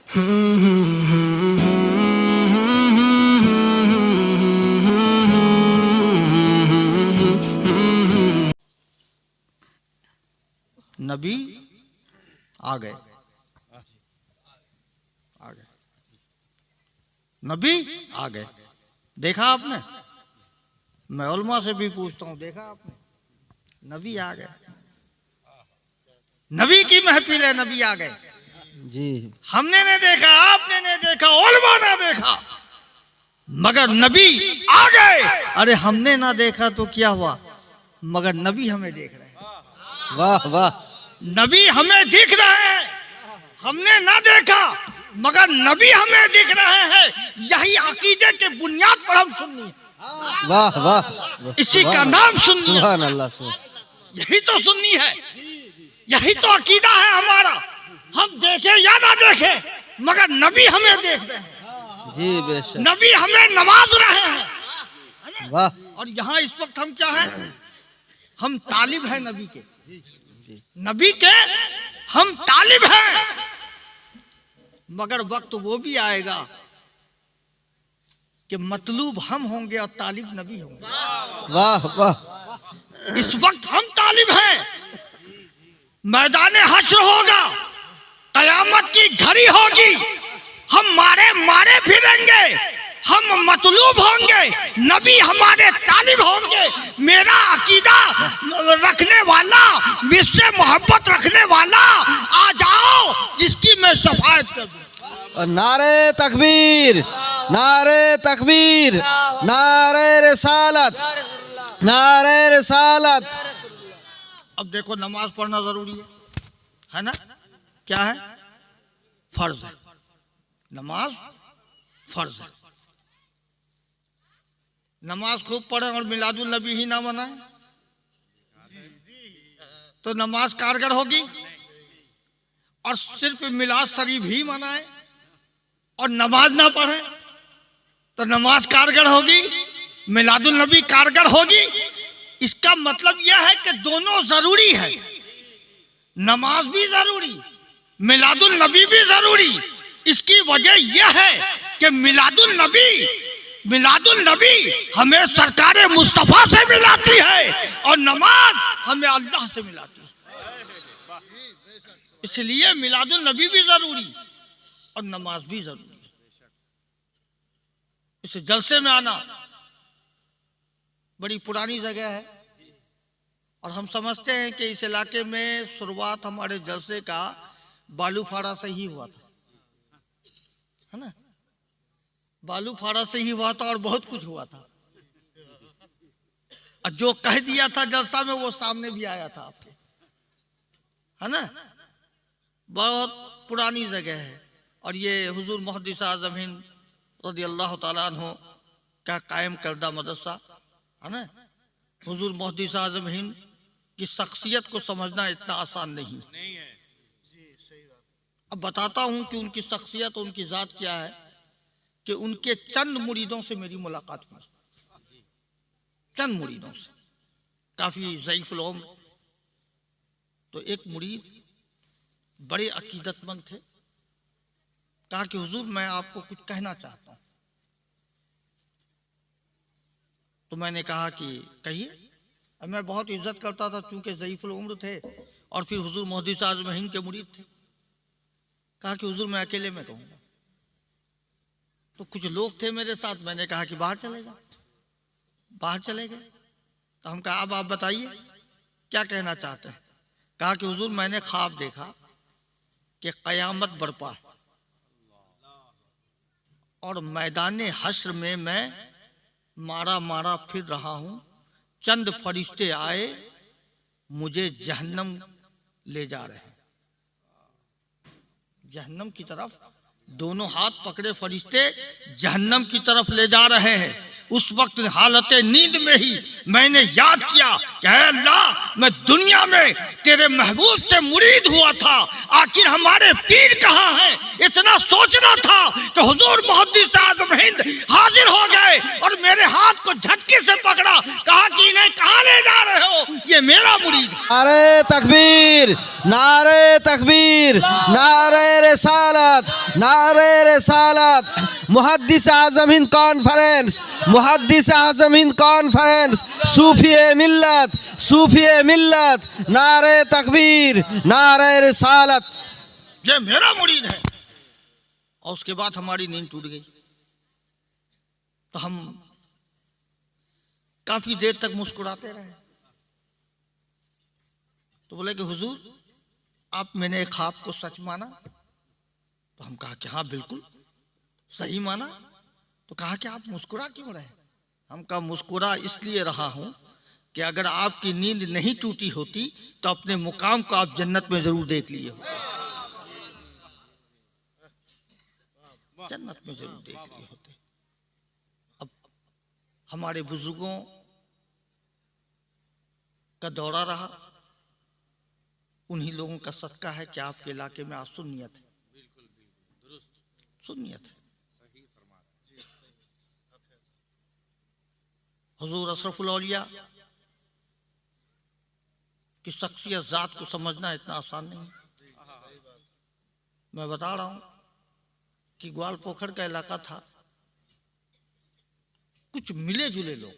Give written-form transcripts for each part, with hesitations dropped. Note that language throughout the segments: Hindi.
नबी आ गए, नबी आ गए। देखा आपने? मैं उलमा से भी पूछता हूँ, देखा आपने? नबी आ गए, नबी की महफिल है, नबी आ गए जी। हमने नहीं देखा, आपने नहीं देखा, उलमा ने देखा, मगर नबी आ गए। अरे हमने ना देखा तो क्या हुआ, मगर नबी हमें देख रहे हैं। वाह वाह, नबी हमें दिख रहे हैं, हमने ना देखा मगर नबी हमें दिख रहे हैं। यही अकीदे के बुनियाद पर हम सुन्नी है। वाह वाह, इसी का नाम सुन्नी है। सुभान अल्लाह, यही तो सुन्नी है, यही तो अकीदा है हमारा। हम देखे या ना देखे मगर नबी हमें देख रहे हैं जी, बेशक। नबी हमें नवाज रहे हैं। वाह। और यहाँ इस वक्त हम क्या है, हम तालिब हैं नबी के, नबी के हम तालिब हैं। मगर वक्त वो भी आएगा कि मतलूब हम होंगे और तालिब नबी होंगे। वाह वाह। इस वक्त हम तालिब हैं, मैदाने हश्र होगा, कयामत की घड़ी होगी, हम मारे मारे फिरेंगे, हम मतलूब होंगे, नबी हमारे तालिब होंगे। मेरा अकीदा रखने वाला, मुझसे मोहब्बत रखने वाला आ जाओ, जिसकी मैं शफाअत कर दूं। और नारे तकबीर, नारे तकबीर, नारे रिसालत, नारे रिसालत। अब देखो, नमाज पढ़ना जरूरी है ना? क्या है? फर्ज है, नमाज फर्ज है। नमाज खूब पढ़े और मिलादुल नबी ही ना मनाए तो नमाज कारगर होगी। और सिर्फ मिलाद शरीफ ही मनाए और नमाज ना पढ़े तो नमाज कारगर होगी, मिलादुल नबी कारगर होगी। इसका मतलब यह है कि दोनों जरूरी है, नमाज भी जरूरी, मिलादुल नबी भी जरूरी। इसकी वजह यह है कि मिलादुल नबी हमें सरकारे मुस्तफा से मिलाती है और नमाज हमें अल्लाह से मिलाती है। इसलिए मिलादुल नबी भी जरूरी और नमाज भी जरूरी है। इस जलसे में आना बड़ी पुरानी जगह है और हम समझते हैं कि इस इलाके में शुरुआत हमारे जलसे का बालूफाड़ा से ही हुआ था, है ना? बालूफाड़ा से ही हुआ था और बहुत कुछ हुआ था। और जो कह दिया था जलसा में वो सामने भी आया था आपके, है ना? बहुत पुरानी जगह है और ये हुजूर मुहद्दिस आज़म हिंद रज़ियल्लाहु ताला अन्हु का कायम करदा मदरसा है ना। हुजूर मुहद्दिस आज़म हिंद की शख्सियत को समझना इतना आसान नहीं है। अब बताता हूं कि उनकी शख्सियत, उनकी जात क्या है। कि उनके चंद मुरीदों से मेरी मुलाकात हुई, चंद मुरीदों से, काफी ज़ईफ़ुल उम्र। तो एक मुरीद बड़े अकीदतमंद थे, कहा कि हुजूर मैं आपको कुछ कहना चाहता हूं। तो मैंने कहा कि कहिए। अब मैं बहुत इज्जत करता था चूंकि ज़ईफ़ुल उम्र थे और फिर हुजूर मुहद्दिस आज़म हिंद के मुरीद थे। कहा कि हुजूर मैं अकेले में कहूँगा। तो कुछ लोग थे मेरे साथ, मैंने कहा कि बाहर चले जाओ। बाहर चले गए। तो हम कहा अब आप बताइए क्या कहना चाहते हैं। कहा कि हुजूर मैंने ख्वाब देखा कि क़यामत बरपा और मैदाने हश्र में मैं मारा मारा फिर रहा हूँ। चंद फरिश्ते आए मुझे जहन्नम ले जा रहे हैं, जहन्नम की तरफ। दोनों हाथ पकड़े फरिश्ते जहन्नम की तरफ ले जा रहे हैं। उस वक्त हालत नींद में ही मैंने याद किया कि अल्लाह मैं दुनिया में तेरे महबूब से मुरीद हुआ था, आखिर हमारे पीर कहाँ हैं। इतना सोचना था कि हुजूर मुहद्दिस आज़म हिंद हाजिर हो गए और मेरे हाथ को झटके से पकड़ा, कहा कि इन्हें कहाँ ले जा रहे हो, ये मेरा मुरीद है। नारे तकबीर, नारे तकबीर, नारे रिसालत, नारे रिसालत। मुहद्दिस आज़म हिंद कॉन्फ्रेंस, मुहद्दिस आज़म हिंद कॉन्फ्रेंस, सूफिए मिल्लत, सूफिए मिल्लत, नारे तकबीर, नारे रिसालत। ये मेरा मुरीद है। और उसके बाद हमारी नींद टूट गई। तो हम काफी देर तक मुस्कुराते रहे। तो बोले कि हुजूर, आप मैंने ख्वाब को सच माना? तो हम कहा कि हाँ बिल्कुल सही माना। तो कहा कि आप मुस्कुरा क्यों रहे? हम कहा मुस्कुरा इसलिए रहा हूं कि अगर आपकी नींद नहीं टूटी होती तो अपने मुकाम को आप जन्नत में जरूर देख लिए होते, जन्नत में जरूर देख लिए होते। अब हमारे बुजुर्गों का दौरा रहा, उन्हीं लोगों का सदका है कि आपके इलाके में आज सुन्नियत है, सुन्नियत है। हुजूर अशरफुल औलिया की शख्सियत जात को समझना इतना आसान नहीं है। मैं बता रहा हूं कि ग्वाल पोखर का इलाका था, कुछ मिले जुले लोग।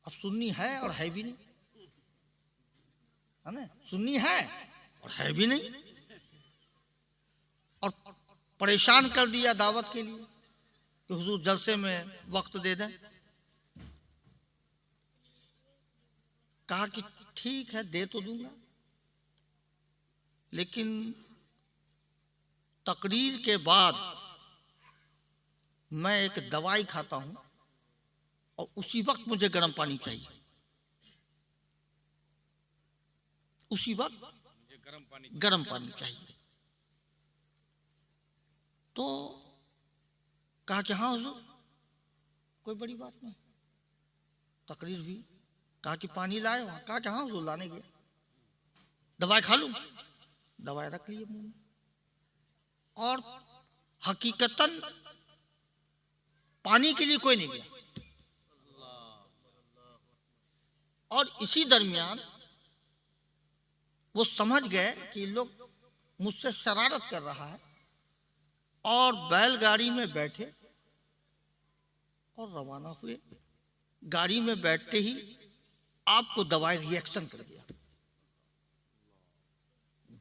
अब सुन्नी है और है भी नहीं, है ना? सुन्नी है और है भी नहीं, और परेशान कर दिया दावत के लिए कि हुजूर जलसे में वक्त दे दें। कहा कि ठीक है दे तो दूंगा, लेकिन तकरीर के बाद मैं एक दवाई खाता हूं और उसी वक्त मुझे गर्म पानी चाहिए, उसी वक्त गर्म पानी चाहिए। तो कहा कि हाँ हुजूर कोई बड़ी बात नहीं, तकरीर भी। कहा कि पानी लाए हो? कहा कि हाँ हुजूर लाने गया। दवाई खा लूं? दवाई रख लिए मुंह में। और हकीकतन पानी के लिए कोई नहीं गया। और इसी दरमियान वो समझ गए कि लोग मुझसे शरारत कर रहा है, और बैलगाड़ी में बैठे और रवाना हुए। गाड़ी में बैठते ही आपको दवाई रिएक्शन कर दिया,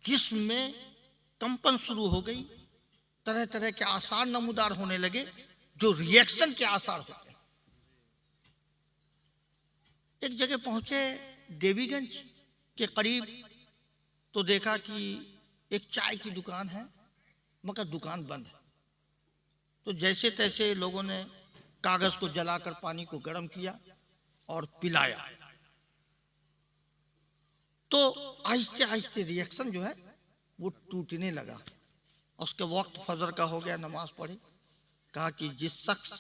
जिसमें कंपन शुरू हो गई, तरह तरह के आसार नमूदार होने लगे जो रिएक्शन के आसार होते हैं। एक जगह पहुंचे देवीगंज के करीब, तो देखा कि एक चाय की दुकान है मगर दुकान बंद है। तो जैसे तैसे लोगों ने कागज को जलाकर पानी को गर्म किया और पिलाया। तो आहिस्ते आहिस्ते रिएक्शन जो है वो टूटने लगा। उसके वक्त फजर का हो गया, नमाज पढ़ी। कहा कि जिस शख्स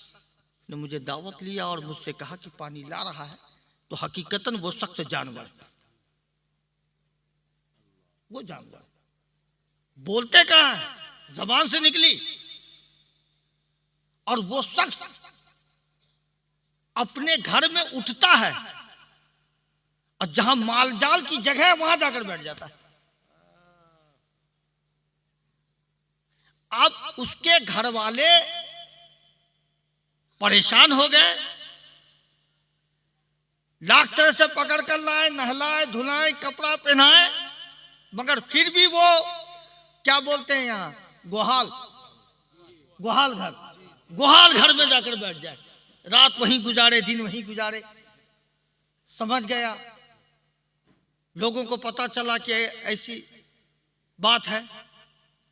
ने मुझे दावत लिया और मुझसे कहा कि पानी ला रहा है, तो हकीकतन वो शख्स जानवर, वो जानवर। बोलते कहाँ है, जबान से निकली, और वो शख्स अपने घर में उठता है और जहां मालजाल की जगह है वहां जाकर बैठ जाता है। अब उसके घर वाले परेशान हो गए, लाख तरह से पकड़ कर लाए, नहलाए धुलाए, कपड़ा पहनाए, मगर फिर भी वो क्या बोलते हैं यहाँ, गोहाल, गोहाल घर, गोहाल घर में जाकर बैठ जाए। रात वहीं गुजारे, दिन वहीं गुजारे। समझ गया, लोगों को पता चला कि ऐसी बात है।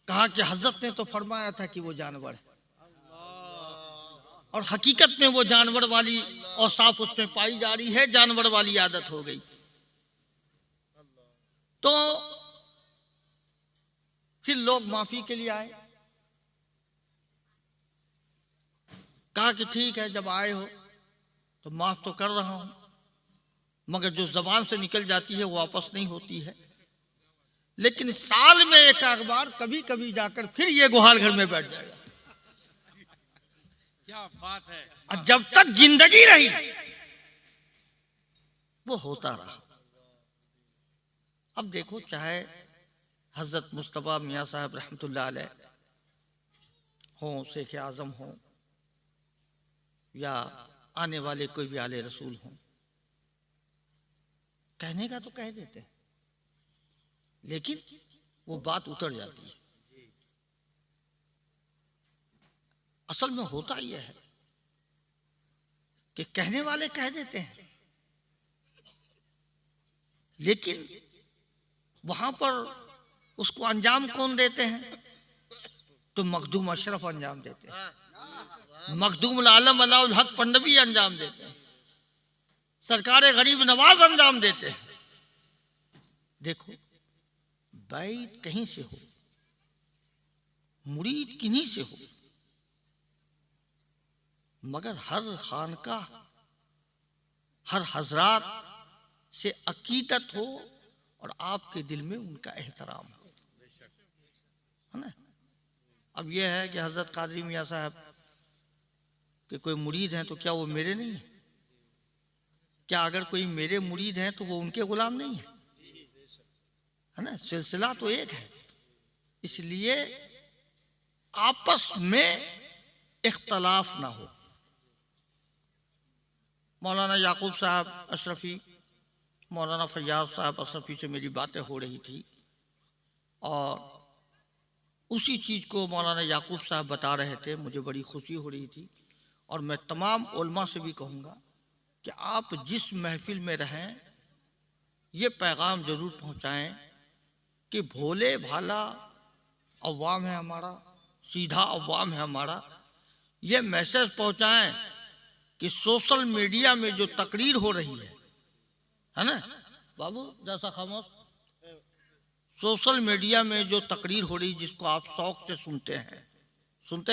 कहा कि हजरत ने तो फरमाया था कि वो जानवर है, और हकीकत में वो जानवर वाली औसाफ उसमें पाई जा रही है, जानवर वाली आदत हो गई। तो फिर लोग माफी के लिए आए। कहा कि ठीक है, जब आए हो तो माफ तो कर रहा हूं, मगर जो जबान से निकल जाती है वो वापस नहीं होती है। लेकिन साल में एक बार कभी कभी जाकर फिर ये गोहाल घर में बैठ जाएगा। क्या बात है। और जब तक जिंदगी रही वो होता रहा। अब देखो, चाहे हजरत मुस्तफ़ा मियाँ साहब रहमतुल्लाह अलैह हों, शेख आज़म हों, या आने वाले कोई भी आले रसूल हों, कहने का तो कह देते हैं, लेकिन वो बात उतर जाती है। असल में होता यह है कि कहने वाले कह देते हैं, लेकिन वहां पर उसको अंजाम कौन देते हैं? तो मखदूम अशरफ अंजाम देते हैं, मखदूम आलम अलाउल हक पंडवी अंजाम देते हैं, सरकार गरीब नवाज अंजाम देते हैं। देखो, बैत कहीं से हो, मुरीद किन्हीं से हो, मगर हर खानकाह, हर हजरात से अकीदत हो और आपके दिल में उनका एहतराम हो, है ना। अब यह है कि हजरत कादरी मियाँ साहब के कोई मुरीद हैं तो क्या वो मेरे नहीं है? क्या अगर कोई मेरे मुरीद हैं तो वो उनके गुलाम नहीं है? है ना, सिलसिला तो एक है। इसलिए आपस में इख्तलाफ ना हो। मौलाना याकूब साहब अशरफी, मौलाना फैयाज साहब अशरफी से मेरी बातें हो रही थी और उसी चीज़ को मौलाना याकूब साहब बता रहे थे, मुझे बड़ी खुशी हो रही थी। और मैं तमाम उलमा से भी कहूँगा कि आप जिस महफिल में रहें, ये पैगाम ज़रूर पहुँचाएं कि भोले भाला अवाम है हमारा, सीधा अवाम है हमारा। ये मैसेज पहुँचाएं कि सोशल मीडिया में जो तकरीर हो रही है ना बाबू, जैसा खामोश, सोशल मीडिया में जो तकरीर हो रही, जिसको आप शौक से सुनते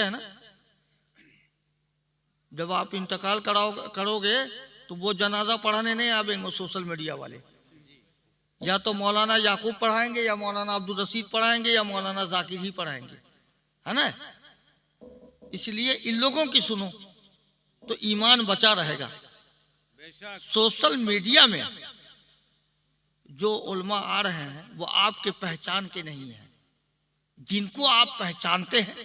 हैं ना, जब आप इंतकाल करोगे तो वो जनाजा पढ़ाने नहीं आवेंगे सोशल मीडिया वाले, या तो मौलाना याकूब पढ़ाएंगे, या मौलाना अब्दुल रशीद पढ़ाएंगे, या मौलाना जाकिर ही पढ़ाएंगे, है ना। इसलिए इन लोगों की सुनो तो ईमान बचा रहेगा। सोशल मीडिया में जो उलमा आ रहे हैं वो आपके पहचान के नहीं हैं। जिनको आप पहचानते हैं,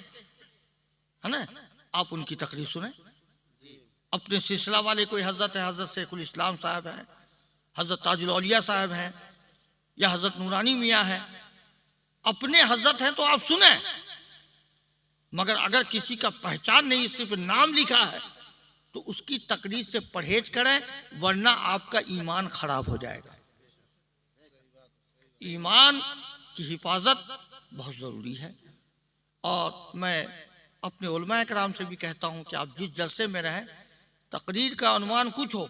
है ना, आप उनकी तकरीर सुने। अपने सिलसिला वाले कोई हजरत है, हजरत शेखुल इस्लाम साहब हैं, हजरत ताजुल औलिया साहब हैं, या हजरत नूरानी मियाँ हैं, अपने हजरत हैं तो आप सुने। मगर अगर किसी का पहचान नहीं, सिर्फ नाम लिखा है, तो उसकी तकरीर से परहेज करें, वरना आपका ईमान खराब हो जाएगा। ईमान की हिफाजत बहुत ज़रूरी है। और मैं अपने उलमा कराम से भी कहता हूँ कि आप जिस जलसे में रहें, तकरीर का अनुमान कुछ हो,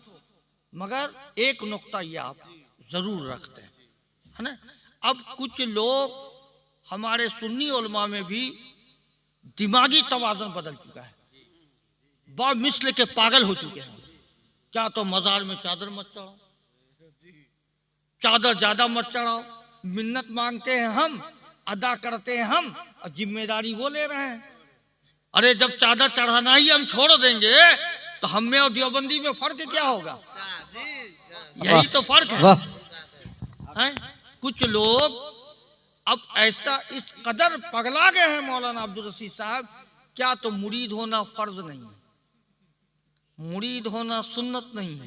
मगर एक नुक्ता ये आप ज़रूर रखते हैं, है ना। अब कुछ लोग हमारे सुन्नी उलमा में भी दिमागी तवाज़ुन बदल चुका है, मिस्ल के पागल हो चुके हैं। क्या तो मज़ार में चादर मत चढ़ाओ, चादर ज्यादा मत चढ़ाओ, मिन्नत मांगते हैं हम, अदा करते हैं हम, और जिम्मेदारी वो ले रहे हैं। अरे जब चादर चढ़ाना ही हम छोड़ देंगे तो हम में और देवबंदी में फर्क क्या होगा? यही तो फर्क है। कुछ लोग अब ऐसा इस कदर पगला गए हैं मौलाना अब्दुल रशीद साहब, क्या तो मुरीद होना फर्ज नहीं है, मुरीद होना सुन्नत नहीं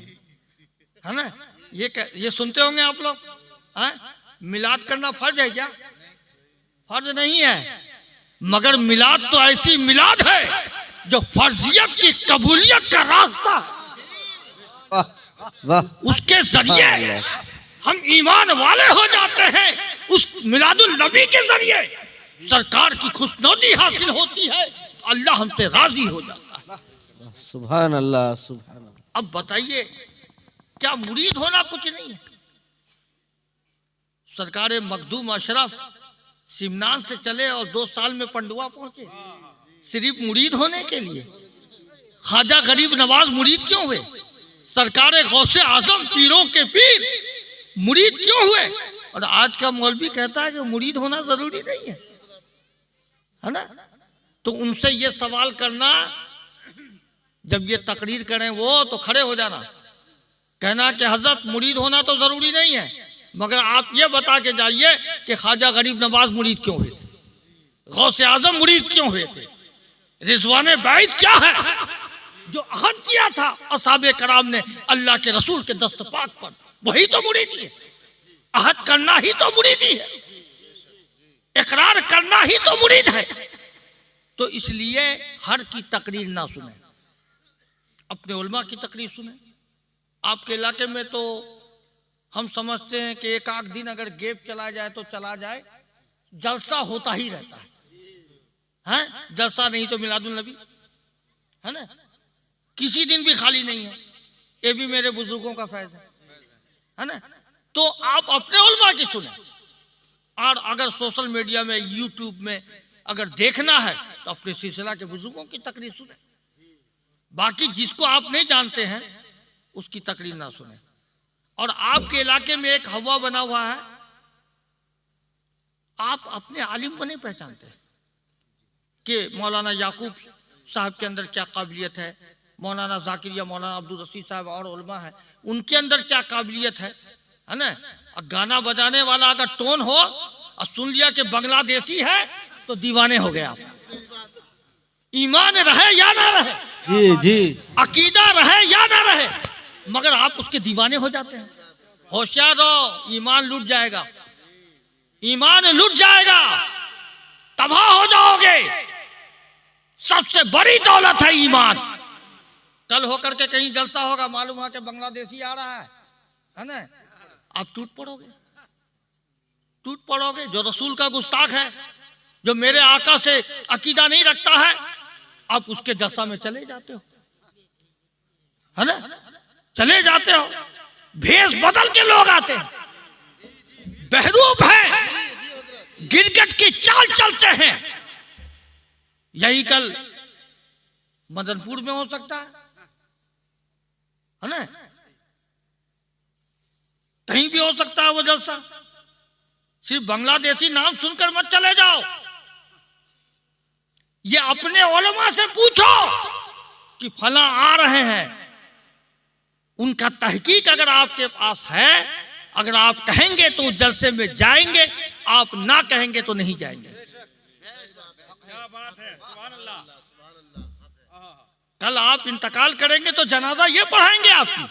है ना। ये सुनते होंगे आप लोग, मिलाद करना फर्ज है क्या? फर्ज नहीं है, मगर मिलाद तो ऐसी मिलाद है जो फर्जियत की कबूलियत का रास्ता, उसके जरिए हम ईमान वाले हो जाते हैं। उस मिलादुल नबी के जरिए सरकार की खुशनौदी हासिल होती है, अल्लाह हमसे राजी हो जाता है। सुभान अल्लाह, सुभान अल्लाह। अब बताइए, क्या मुरीद होना कुछ नहीं है? सरकार मखदूम अशरफ सिमनान से चले और 2 साल में पंडुआ पहुंचे, सिर्फ मुरीद होने के लिए। ख्वाजा गरीब नवाज मुरीद क्यों हुए? सरकार गौसे आजम पीरों के पीर मुरीद क्यों हुए? और आज का मौलवी कहता है कि मुरीद होना जरूरी नहीं है ना। तो उनसे ये सवाल करना, जब ये तकरीर करें वो, तो खड़े हो जाना, कहना कि हजरत मुरीद होना तो जरूरी नहीं है, मगर आप ये बता के जाइए कि ख्वाजा गरीब नवाज मुरीद क्यों हुए थे, गौसे आजम मुरीद क्यों हुए थे, रिजवाने बैत क्या है जो अहद किया था असहाबे कराम ने अल्लाह के रसूल के दस्त पाक पर, वही तो मुरीदी है। अहद करना ही तो मुरीदी है, इकरार करना ही तो मुरीद है। तो इसलिए हर की तकरीर ना सुने, अपने उलमा की तकरीर सुने। आपके इलाके में तो हम समझते हैं कि एक आध दिन अगर गैप चला जाए तो चला जाए, जलसा होता ही रहता है, जलसा नहीं तो मिलादुल नबी है ना, किसी दिन भी खाली नहीं है। ये भी मेरे बुजुर्गों का फैज़ है ना। तो आप अपने उलमा की सुने, और अगर सोशल मीडिया में यूट्यूब में अगर देखना है तो अपने सिलसिला के बुजुर्गों की तकरीर सुने। बाकी जिसको आप नहीं जानते हैं उसकी तकरीर ना सुने। और आपके इलाके में एक हवा बना हुआ है, आप अपने आलिम को नहीं पहचानते कि मौलाना याकूब साहब के अंदर क्या काबिलियत है, मौलाना जाकिर या मौलाना अब्दुल रशीद साहब और उलमा है उनके अंदर क्या काबिलियत है ना। और गाना बजाने वाला अगर टोन हो और सुन लिया कि बांग्लादेशी है तो दीवाने हो गए आप। ईमान रहे या ना रहे, जी जी, अकीदा रहे या ना रहे, मगर आप उसके दीवाने हो जाते हैं। होशियार रहो, ईमान लूट जाएगा, ईमान लूट जाएगा, तबाह हो जाओगे। सबसे बड़ी दौलत है ईमान। कल होकर के कहीं जलसा होगा, मालूम है कि बांग्लादेशी आ रहा है ना, आप टूट पड़ोगे। जो रसूल का गुस्ताख है, जो मेरे आका से अकीदा नहीं रखता है, आप उसके जलसा में चले जाते हो, है ना, चले जाते हो। भेष बदल के लोग आते हैं, बहरूप है, गिरगिट की चाल चलते हैं। यही कल मदनपुर में हो सकता है ना, कहीं भी हो सकता है वो जलसा। सिर्फ बांग्लादेशी नाम सुनकर मत चले जाओ। ये अपने उलमा से पूछो कि फला आ रहे हैं, उनका तहकीक अगर आपके पास है, अगर आप कहेंगे तो उस जलसे में जाएंगे, आप ना कहेंगे तो नहीं जाएंगे। कल आप इंतकाल करेंगे तो जनाजा ये पढ़ाएंगे आपकी,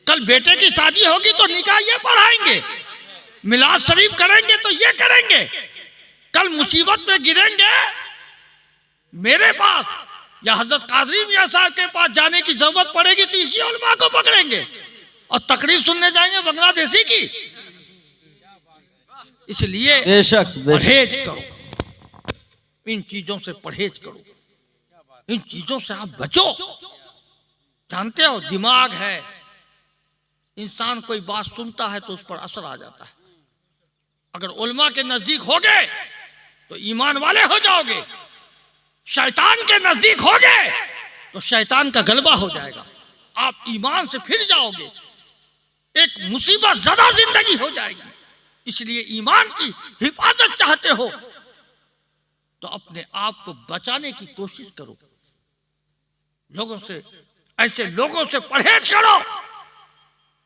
कल बेटे की शादी होगी तो निकाह ये पढ़ाएंगे, मिलाद शरीफ करेंगे तो ये करेंगे। कल मुसीबत में गिरेंगे मेरे पास या हजरत कादरी मियां साहब के पास जाने की जरूरत पड़ेगी तो इसी उलमा को पकड़ेंगे और तकरीर सुनने जाएंगे बांग्लादेशी की। इसलिए बेशक परहेज करो, इन चीजों से परहेज करो, इन चीजों से आप बचो। जानते हो दिमाग है, इंसान कोई बात सुनता है तो उस पर असर आ जाता है। अगर उलमा के नजदीक हो गए तो ईमान वाले हो जाओगे, शैतान के नजदीक हो गए तो शैतान का गलबा हो जाएगा, आप ईमान से फिर जाओगे, एक मुसीबत ज़्यादा जिंदगी हो जाएगी। इसलिए ईमान की हिफाजत चाहते हो तो अपने आप को बचाने की कोशिश करो, लोगों से, ऐसे लोगों से परहेज करो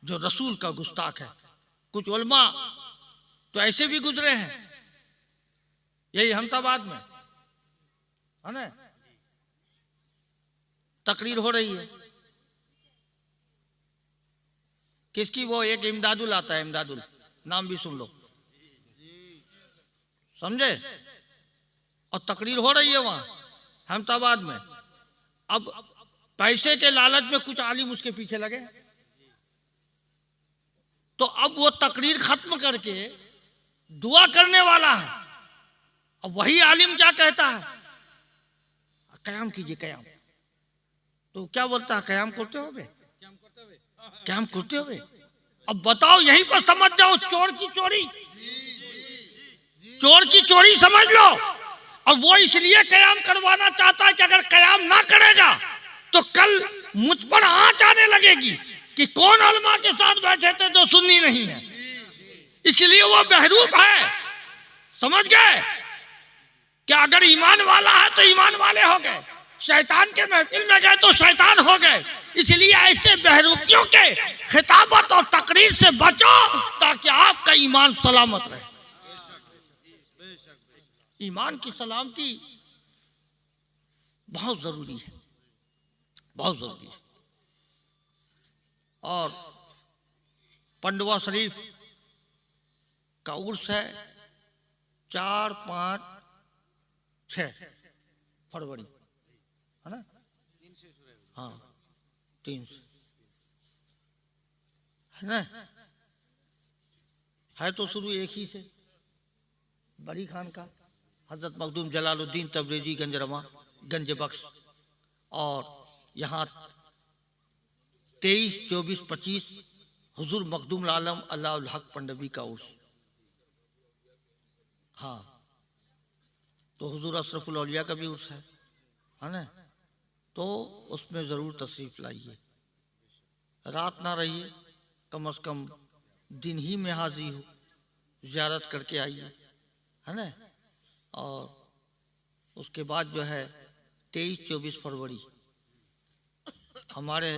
जो रसूल का गुस्ताख है। कुछ उलमा तो ऐसे भी गुजरे हैं, यही अहमदाबाद में है ना, तकरीर हो रही है, किसकी, वो एक इमदादुल आता है, इमदादुल नाम भी सुन लो, समझे, और तकरीर हो रही है वहां अहमदाबाद में। अब पैसे के लालच में कुछ आलिम उसके पीछे लगे, तो अब वो तकरीर खत्म करके दुआ करने वाला है। अब वही आलिम क्या कहता है, कयाम कीजिए, कयाम। तो क्या बोलता है, कयाम करते हो बे, कयाम करते हो बे। अब बताओ, यहीं पर समझ जाओ, चोर की चोरी, चोर की चोरी समझ लो। और वो इसलिए कयाम करवाना चाहता है कि अगर कयाम ना करेगा तो कल मुझ पर आंच आने लगेगी कि कौन उलमा के साथ बैठे थे जो सुन्नी नहीं है। इसलिए वो बहरूप है, समझ गए, कि अगर ईमान वाला है तो ईमान वाले हो गए, शैतान के महफिल में गए तो शैतान हो गए, इसलिए ऐसे बहरूपियों के खिताबत और तकरीर से बचो ताकि आपका ईमान सलामत रहे। ईमान की सलामती बहुत जरूरी है, बहुत जरूरी है। और पंडवा शरीफ का उर्स है 4, 5, 6 फरवरी, है ना? हाँ 3 से है ना? है तो शुरू एक ही से, बड़ी खान का हजरत मखदूम जलालुद्दीन तबरेजी गंजरमा गंज बख्श। और यहाँ 23, 24, 25 हुजूर मखदूम आलम अल्लाहुल हक पंडवी का उर्स। हाँ तो हुजूर अशरफुल औलिया का भी उर्स है ना? तो उसमें ज़रूर तशरीफ़ लाइए, रात ना रहिए, कम से कम दिन ही में हाजिर हो, ज़ियारत करके आइए, है ना? और उसके बाद जो है 23, 24 फरवरी हमारे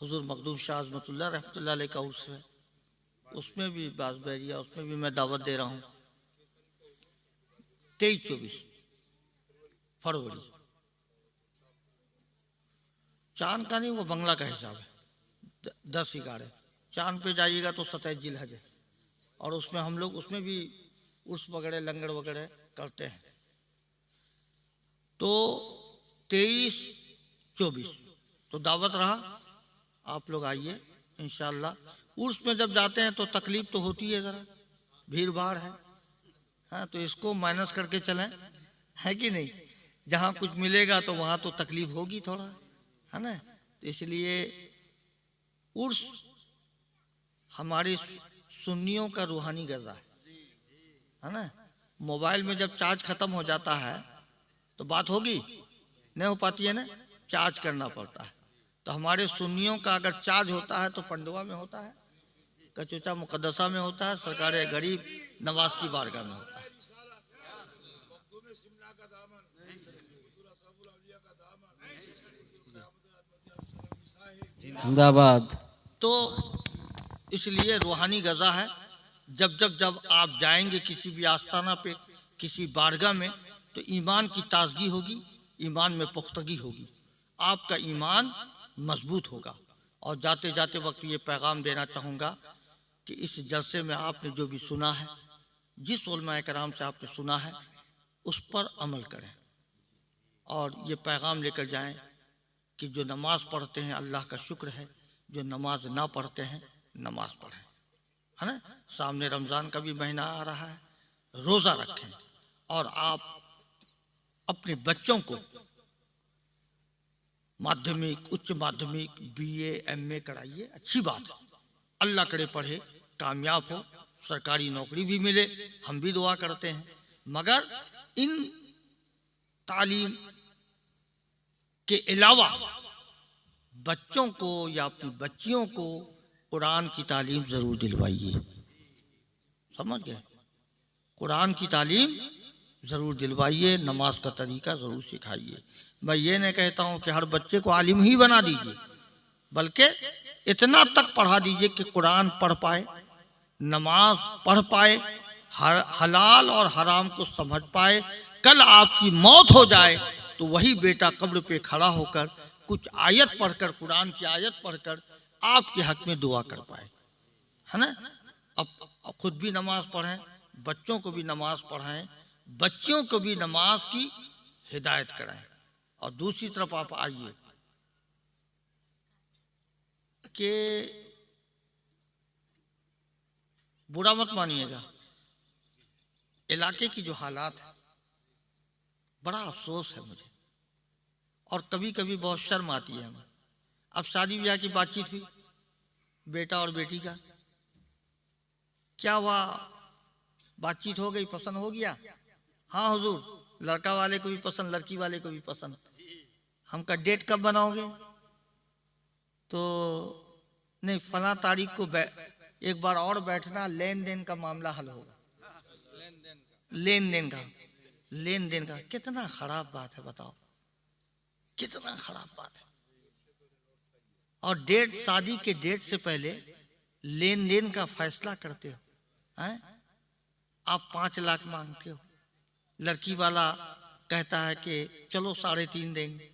हुजूर मखदूम शाह अज़मतुल्लाह रहमतुल्लाह अलैह का उर्स है, उसमें भी बाज़बैरिया, उसमें भी मैं दावत दे रहा हूँ 23, 24 फरवरी। चांद का नहीं, वो बंगला का हिसाब है, 10, 11 चांद पे जाइएगा तो 27 जिलहज है। और उसमें हम लोग उसमें भी उर्स वगैरह लंगर वगैरह करते हैं। तो 23, 24 तो दावत रहा, आप लोग आइए इंशाअल्लाह। उर्स में जब जाते हैं तो तकलीफ तो होती है, ज़रा भीड़ भाड़ है, हाँ तो इसको माइनस करके चलें, है कि नहीं? जहाँ कुछ मिलेगा तो वहाँ तो तकलीफ होगी थोड़ा, है ना? तो इसलिए उर्स हमारे सुन्नियों का रूहानी गज़ा है ना? मोबाइल में जब चार्ज खत्म हो जाता है तो बात होगी नहीं हो पाती है ना, चार्ज करना पड़ता है। तो हमारे सुन्नियों का अगर चार्ज होता है तो पंडवा में होता है, कचूचा मुकद्दसा में होता है, सरकार गरीब नवाज की बारगाह में होता है। जिंदाबाद। तो इसलिए रूहानी गज़ा है। जब जब जब आप जाएंगे किसी भी आस्थाना पे, किसी बारगाह में, तो ईमान की ताजगी होगी, ईमान में पुख्तगी होगी, आपका ईमान मजबूत होगा। और जाते जाते वक्त ये पैगाम देना चाहूँगा कि इस जलसे में आपने जो भी सुना है, जिस उलमाए कराम से आपने सुना है, उस पर अमल करें और ये पैगाम लेकर जाएं कि जो नमाज पढ़ते हैं अल्लाह का शुक्र है, जो नमाज ना पढ़ते हैं नमाज पढ़ें, है ना? सामने रमज़ान का भी महीना आ रहा है, रोज़ा रखें और आप अपने बच्चों को माध्यमिक, उच्च माध्यमिक, BA, MA कराइए, अच्छी बात है, अल्लाह करे पढ़े, कामयाब हो, सरकारी नौकरी भी मिले, हम भी दुआ करते हैं। मगर इन तालीम के अलावा बच्चों को या अपनी बच्चियों को कुरान की तालीम ज़रूर दिलवाइए, समझ गए? कुरान की तालीम ज़रूर दिलवाइए, नमाज का तरीका ज़रूर सिखाइए। मैं ये नहीं कहता हूँ कि हर बच्चे को आलिम ही बना दीजिए, बल्कि इतना तक पढ़ा दीजिए कि कुरान पढ़ पाए, नमाज पढ़ पाए, हलाल और हराम को समझ पाए। कल आपकी मौत हो जाए तो वही बेटा कब्र पे खड़ा होकर कुछ आयत पढ़कर, कुरान की आयत पढ़कर आपके हक में दुआ कर पाए, है ना? अब खुद भी नमाज पढ़ें, बच्चों को भी नमाज पढ़ाएं, बच्चियों को भी नमाज की हिदायत कराएं। और दूसरी तरफ आप आइए कि बुरा मत मानिएगा, इलाके की जो हालात है, बड़ा अफसोस है मुझे और कभी कभी बहुत शर्म आती है हमें। अब शादी ब्याह की बातचीत हुई, बेटा और बेटी का क्या हुआ, बातचीत हो गई, पसंद हो गया? हाँ हुजूर, लड़का वाले को भी पसंद, लड़की वाले को भी पसंद। हम का डेट कब बनाओगे? तो नहीं, फला तारीख को एक बार और बैठना, लेन देन का मामला हल होगा। लेन देन का कितना खराब बात है, बताओ, कितना खराब बात है। और डेट, शादी के डेट से पहले लेन देन का फैसला करते हो, हैं? आप 5 लाख मांगते हो, लड़की वाला कहता है कि चलो 3.5 देंगे,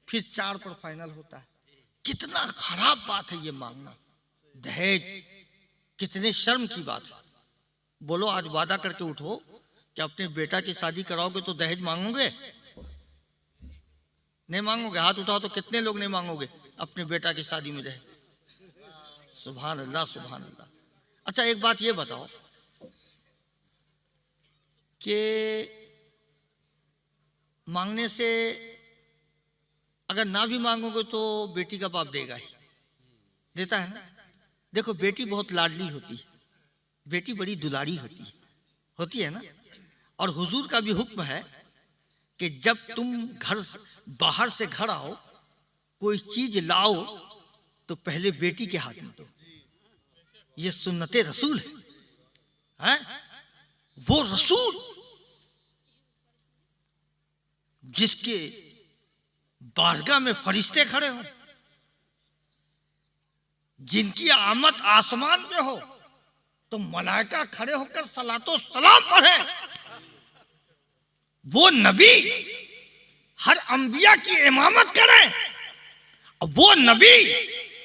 फिर 4 पर फाइनल होता है। कितना खराब बात है ये मांगना, दहेज, कितने शर्म की बात है। बोलो आज वादा करके उठो कि अपने बेटा की शादी कराओगे तो दहेज मांगोगे? नहीं मांगोगे? हाथ उठाओ तो कितने लोग नहीं मांगोगे अपने बेटा की शादी में दहेज? सुभान अल्लाह, सुभान अल्लाह। अच्छा एक बात ये बताओ कि मांगने से अगर ना भी मांगोगे तो बेटी का बाप देगा ही, देता है ना। देखो बेटी बहुत लाडली होती है, बेटी बड़ी दुलारी होती है ना। और हुजूर का भी हुक्म है कि जब तुम घर बाहर से घर आओ, कोई चीज लाओ तो पहले बेटी के हाथ में दो। ये सुन्नते रसूल है? वो रसूल जिसके बारगाह में फरिश्ते खड़े हों, जिनकी आमद आसमान पे हो तो मलाइका खड़े होकर सलातो सलाम पढ़े। वो नबी हर अंबिया की इमामत करे। और वो नबी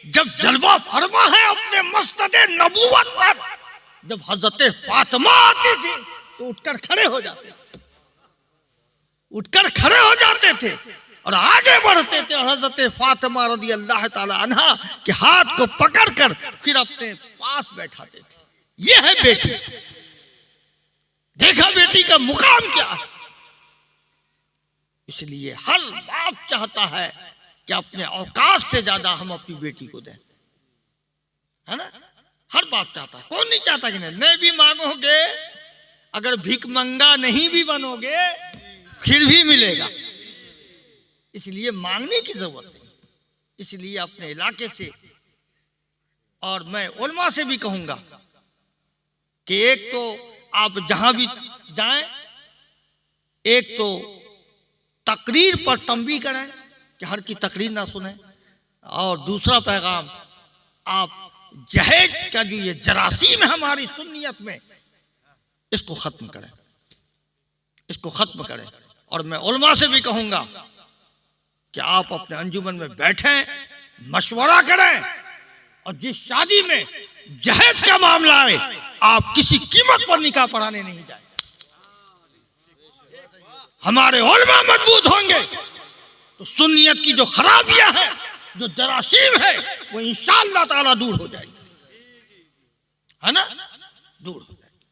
जब जलवा फरमा है अपने मस्तदे नबूवत पर, जब हजरत फातिमा आती थी तो उठकर खड़े हो जाते थे, उठकर खड़े हो जाते थे और आगे बढ़ते थे। हजरत फातिमा रज़ी अल्लाह ताला अन्हा के हाथ को पकड़कर फिर अपने पास बैठाते थे। ये है बेटी। देखा बेटी का मुकाम क्या है। इसलिए हर बाप चाहता है कि अपने औकात से ज्यादा हम अपनी बेटी को दें, है ना। हर बाप चाहता है, कौन नहीं चाहता कि नहीं भी मांगोगे, अगर भीख मंगा नहीं भी बनोगे फिर भी मिलेगा। इसलिए मांगने की जरूरत नहीं। इसलिए अपने इलाके से, और मैं उलमा से भी कहूंगा कि एक तो आप जहां भी जाएं, एक तो तकरीर पर तंबीह करें कि हर की तकरीर ना सुने, और दूसरा पैगाम आप जहेज का जो ये जरासीम है हमारी सुन्नियत में, इसको खत्म करें, इसको खत्म करें। और मैं उलमा से भी कहूंगा कि आप अपने अंजुमन में बैठें, मशवरा करें, और जिस शादी में जहेज का मामला आए आप किसी कीमत पर निकाह पढ़ाने नहीं जाए। हमारे उलमा मजबूत होंगे तो सुन्नियत की जो खराबियां हैं, जो जरासीम है, वो इंशाअल्लाह ताला दूर हो जाएगी, है ना, दूर हो जाएगी।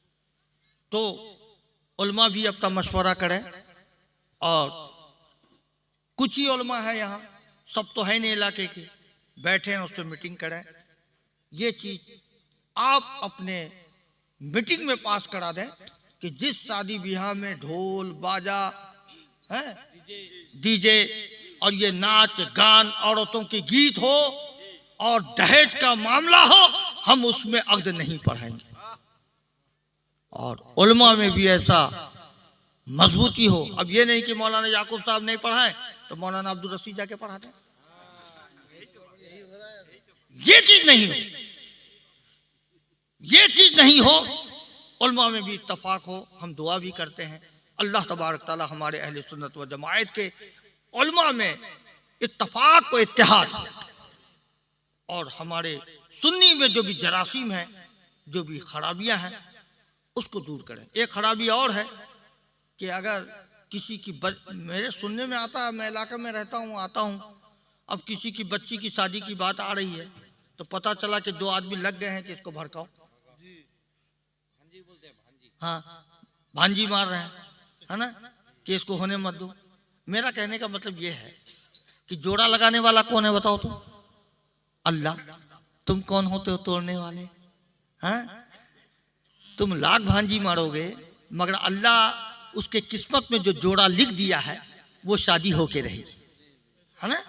तो उलमा भी अपना मशवरा करें। और कुछ ही उलमा है यहाँ, सब तो है नहीं इलाके के, बैठे हैं उससे मीटिंग करें। ये चीज आप अपने मीटिंग में पास करा दें कि जिस शादी ब्याह में ढोल बाजा है, डीजे और ये नाच गान, औरतों के गीत हो और दहेज का मामला हो, हम उसमें अक्द नहीं पढ़ाएंगे। और उलमा में भी ऐसा मजबूती हो। अब ये नहीं कि मौलाना याकूब साहब नहीं पढ़ाएं तो मौलाना अब्दुल रशीद जाके पढ़ा दें, ये चीज नहीं हो, ये चीज नहीं हो। उलमा में भी इत्तफाक हो। हम दुआ भी करते हैं अल्लाह तबारक ताला हमारे अहले सुन्नत व जमाअत के उलमा में इत्तफाक व इत्तेहाद, और हमारे सुन्नी में जो भी जरासीम है, जो भी खराबियां हैं, उसको दूर करें। एक खराबी और है कि अगर किसी की मेरे सुनने में आता है, मैं इलाके में रहता हूँ, आता हूँ, अब किसी की बच्ची की शादी की बात आ रही है तो पता चला कि 2 आदमी लग गए हैं कि इसको भड़काओ। हाँ, भांजी मार रहे हैं, है ना, कि इसको होने मत दो। मेरा कहने का मतलब ये है कि जोड़ा लगाने वाला कौन है बताओ तो? अल्लाह। तुम कौन होते हो तोड़ने वाले? हाँ, तुम लाख भांजी मारोगे मगर अल्लाह उसके किस्मत में जो जोड़ा लिख दिया है वो शादी होके रहेगी, है ना।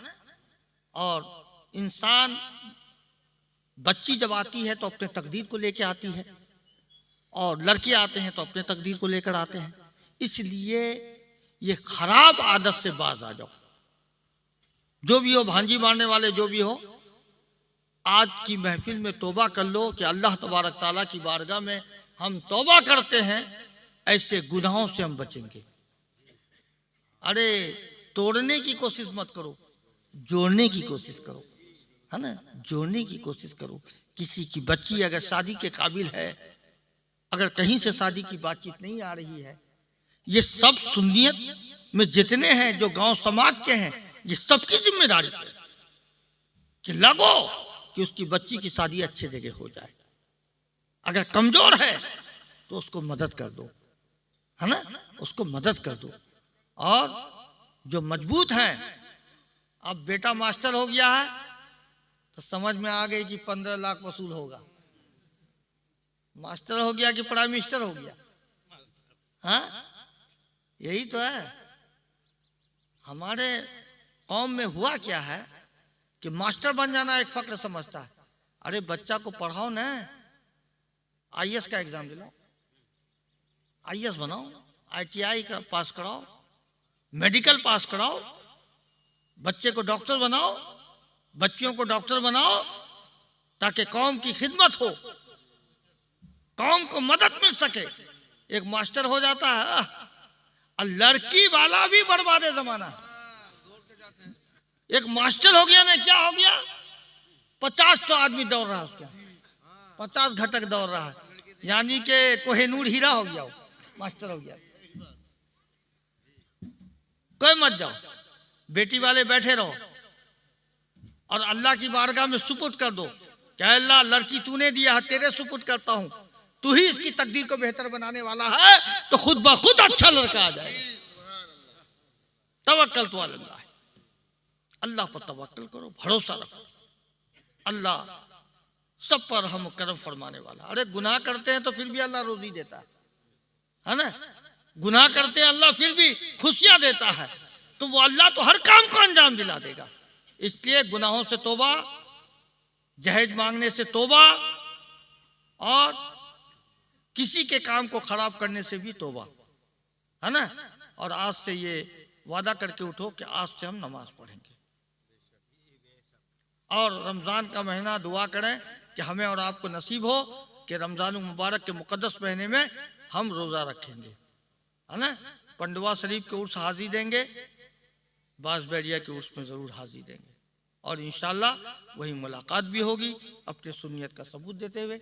और इंसान, बच्ची जब आती है तो अपने तकदीर को लेके आती है, और लड़के आते हैं तो अपने तकदीर को लेकर आते हैं। इसलिए ये खराब आदत से बाज आ जाओ। जो भी हो, भांजी मारने वाले जो भी हो, आज की महफिल में तौबा कर लो कि अल्लाह तबारक ताला की बारगाह में हम तौबा करते हैं, ऐसे गुनाहों से हम बचेंगे। अरे तोड़ने की कोशिश मत करो, जोड़ने की कोशिश करो, है ना, जोड़ने की कोशिश करो। किसी की बच्ची अगर शादी के काबिल है, अगर कहीं से शादी की बातचीत नहीं आ रही है, ये सब सुन्नियत में जितने हैं जो गांव समाज के हैं, ये सबकी जिम्मेदारी है कि लगो कि उसकी बच्ची की शादी अच्छे जगह हो जाए। अगर कमजोर है तो उसको मदद कर दो, है ना, उसको मदद कर दो। और जो मजबूत हैं, अब बेटा मास्टर हो गया है तो समझ में आ गई कि 15 लाख वसूल होगा। मास्टर हो गया कि प्राइम मिनिस्टर हो गया, हाँ, यही तो है। हमारे कौम में हुआ क्या है कि मास्टर बन जाना एक फक्र समझता है। अरे बच्चा को पढ़ाओ ना, आईएएस का एग्जाम दिलाओ, आईएएस बनाओ, आईटीआई का पास कराओ, मेडिकल पास कराओ, बच्चे को डॉक्टर बनाओ, बच्चियों को डॉक्टर बनाओ, ताकि कौम की खिदमत हो, कौम को मदद मिल सके। एक मास्टर हो जाता है और लड़की वाला भी बर्बाद है जमाना। एक मास्टर हो गया ना, क्या हो गया, 50 तो आदमी दौड़ रहा है उसके, 50 घटक दौड़ रहा है, यानी कि कोहिनूर हीरा हो गया, वो मास्टर हो गया। कोई मत जाओ, बेटी वाले बैठे रहो और अल्लाह की बारगाह में सुपुर्द कर दो कि अल्लाह लड़की तूने दिया है, तेरे सुपुर्द करता हूं, तू ही इसकी तकदीर को बेहतर बनाने वाला है, तो खुद ब खुद अच्छा लड़का आ जाएगा। तवक्कल तो अल्लाह, अल्लाह पर तवक्कल करो, भरोसा रखो, अल्लाह सब पर हम करम फरमाने वाला। अरे गुनाह करते हैं तो फिर भी अल्लाह रोजी देता है ना, गुनाह करते हैं अल्लाह फिर भी खुशियां देता है, तो वो अल्लाह तो हर काम को अंजाम दिला देगा। इसलिए गुनाहों से तौबा, जहेज मांगने से तौबा, और किसी के काम को खराब करने से भी तौबा, है ना। और आज से ये वादा करके उठो कि आज से हम नमाज पढ़ेंगे, और रमज़ान का महीना दुआ करें कि हमें और आपको नसीब हो कि रमज़ान मुबारक के मुक़द्दस महीने में हम रोज़ा रखेंगे, है ना। पंडवा शरीफ के उर्स हाज़िर देंगे, बांसबेड़िया के उर्स में ज़रूर हाज़िर देंगे, और इंशाअल्लाह वही मुलाकात भी होगी अपने सुन्नियत का सबूत देते हुए।